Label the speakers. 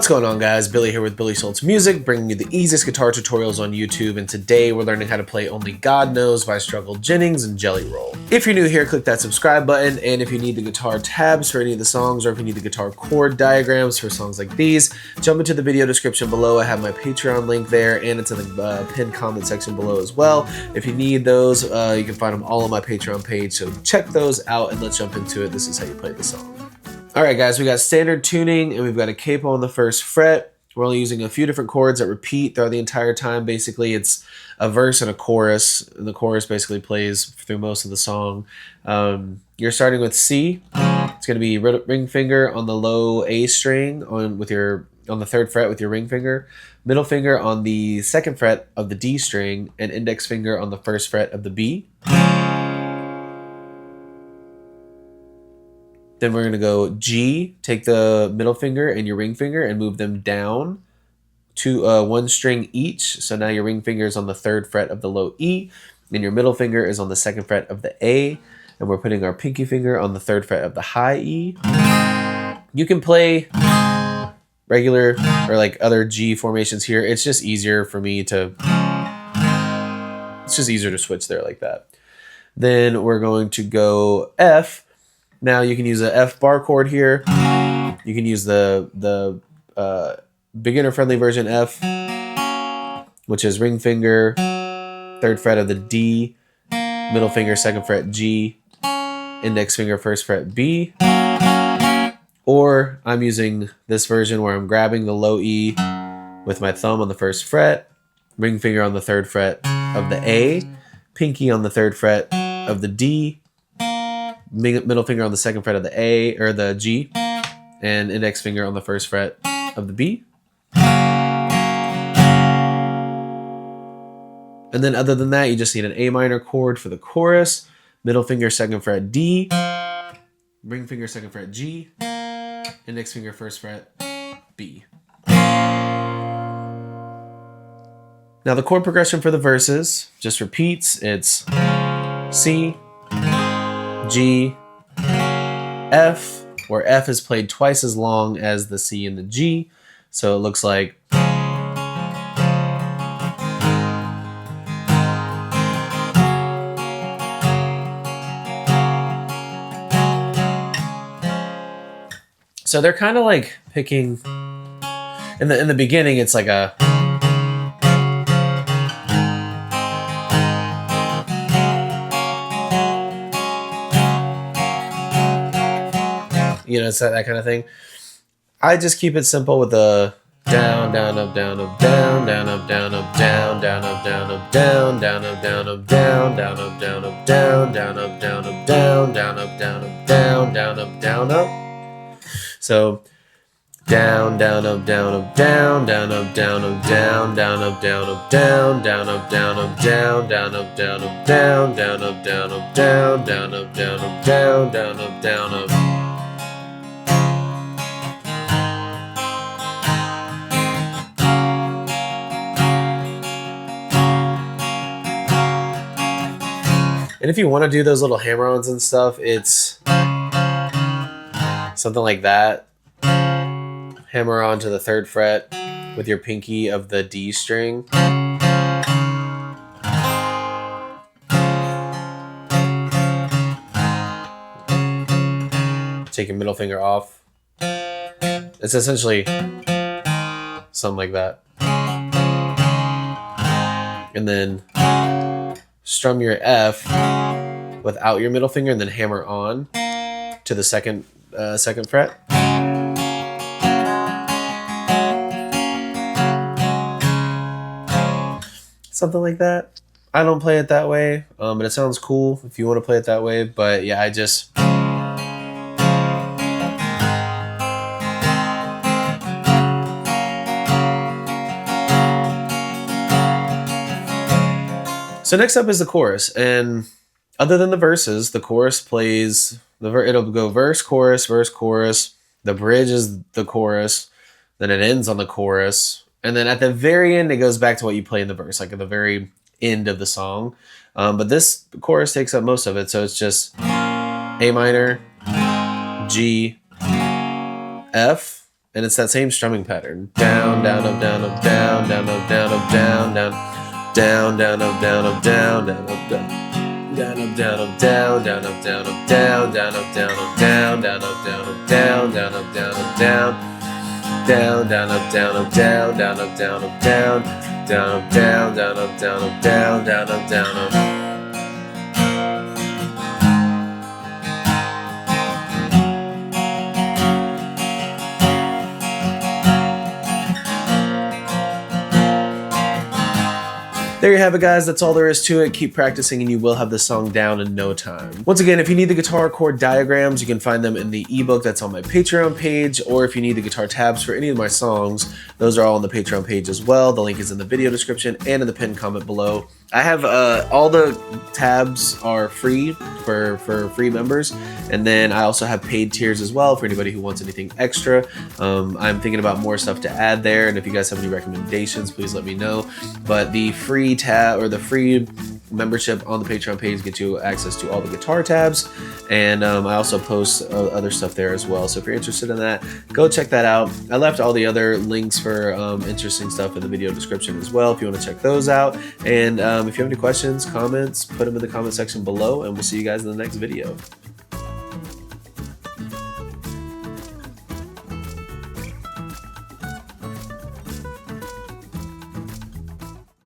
Speaker 1: What's going on, guys? Billy here with Billy Schultz Music, bringing you the easiest guitar tutorials on YouTube, and today we're learning how to play Only God Knows by Struggle Jennings and Jelly Roll. If you're new here, click that subscribe button, and if you need the guitar tabs for any of the songs, or if you need the guitar chord diagrams for songs like these, jump into the video description below. I have my Patreon link there, and it's in the pinned comment section below as well. If you need those, you can find them all on my Patreon page, so check those out, and let's jump into it. This is how you play the song. Alright guys, we got standard tuning and we've got a capo on the first fret. We're only using a few different chords that repeat throughout the entire time. Basically, it's a verse and a chorus, and the chorus basically plays through most of the song. You're starting with C. It's going to be ring finger on the low A string on the third fret with your ring finger, middle finger on the second fret of the D string, and index finger on the first fret of the B. Then we're going to go G, take the middle finger and your ring finger and move them down to one string each. So now your ring finger is on the third fret of the low E, and your middle finger is on the second fret of the A, and we're putting our pinky finger on the third fret of the high E. You can play regular or like other G formations here. It's just easier for me to, switch there like that. Then we're going to go F. Now you can use an F bar chord here. You can use the beginner-friendly version F, which is ring finger, third fret of the D, middle finger, second fret G, index finger, first fret B. Or I'm using this version where I'm grabbing the low E with my thumb on the first fret, ring finger on the third fret of the A, pinky on the third fret of the D, middle finger on the second fret of the A or the G, and index finger on the first fret of the B. And then other than that, you just need an A minor chord for the chorus, middle finger second fret D, ring finger second fret G, index finger first fret B. Now the chord progression for the verses just repeats. It's C, G, F, where F is played twice as long as the C and the G. So it looks like so they're kind of like picking in the beginning. It's like a it's that kind of thing. I just keep it simple with the down, down, up, down, up, down, down, up, down, up, down, down, up, down, up, down, down, up, down, up, down, down, up, down, up, down, down, up, down, up, down, down, up, down, up, down, down, up, down, up. So down, down, up, down, up, down, down, up, down, up, down, down, up, down, up, down, down, up, down, up, down, down, up, down, up, down, down, up, down, up, down, down, up, down, up, down, down, up, down, up. And if you want to do those little hammer-ons and stuff, it's something like that. Hammer on to the third fret with your pinky of the D string. Take your middle finger off. It's essentially something like that. And then strum your F without your middle finger, and then hammer on to the second fret. Something like that. I don't play it that way, but it sounds cool if you want to play it that way. But yeah, I just So next up is the chorus, and other than the verses, the chorus plays, it'll go verse, chorus, verse, chorus, the bridge is the chorus, then it ends on the chorus, and then at the very end, it goes back to what you play in the verse, like at the very end of the song. But this chorus takes up most of it, so it's just A minor, G, F, And it's that same strumming pattern. Down, down, up, down, up, down, down, up, down, up, down, down, down, down, up, down, up, down, down, up, down. Down up, down up, down, down up, down up, down, down up, down up, down, down up, down up, down, down up, down up, down, down, down up, down up, down, down up, down up, down, down up, down, down up, down up, down, down up, down up. There you have it, guys. That's all there is to it. Keep practicing and you will have the song down in no time. Once again, if you need the guitar chord diagrams, you can find them in the ebook that's on my Patreon page, or if you need the guitar tabs for any of my songs, those are all on the Patreon page as well. The link is in the video description and in the pinned comment below. I have all the tabs are free for free members, and then I also have paid tiers as well for anybody who wants anything extra. I'm thinking about more stuff to add there, and if you guys have any recommendations, please let me know. But the free tab or the free membership on the Patreon page gets you access to all the guitar tabs, and I also post other stuff there as well. So if you're interested in that, go check that out. I left all the other links for interesting stuff in the video description as well if you want to check those out. And if you have any questions, comments, put them in the comment section below, and we'll see you guys in the next video.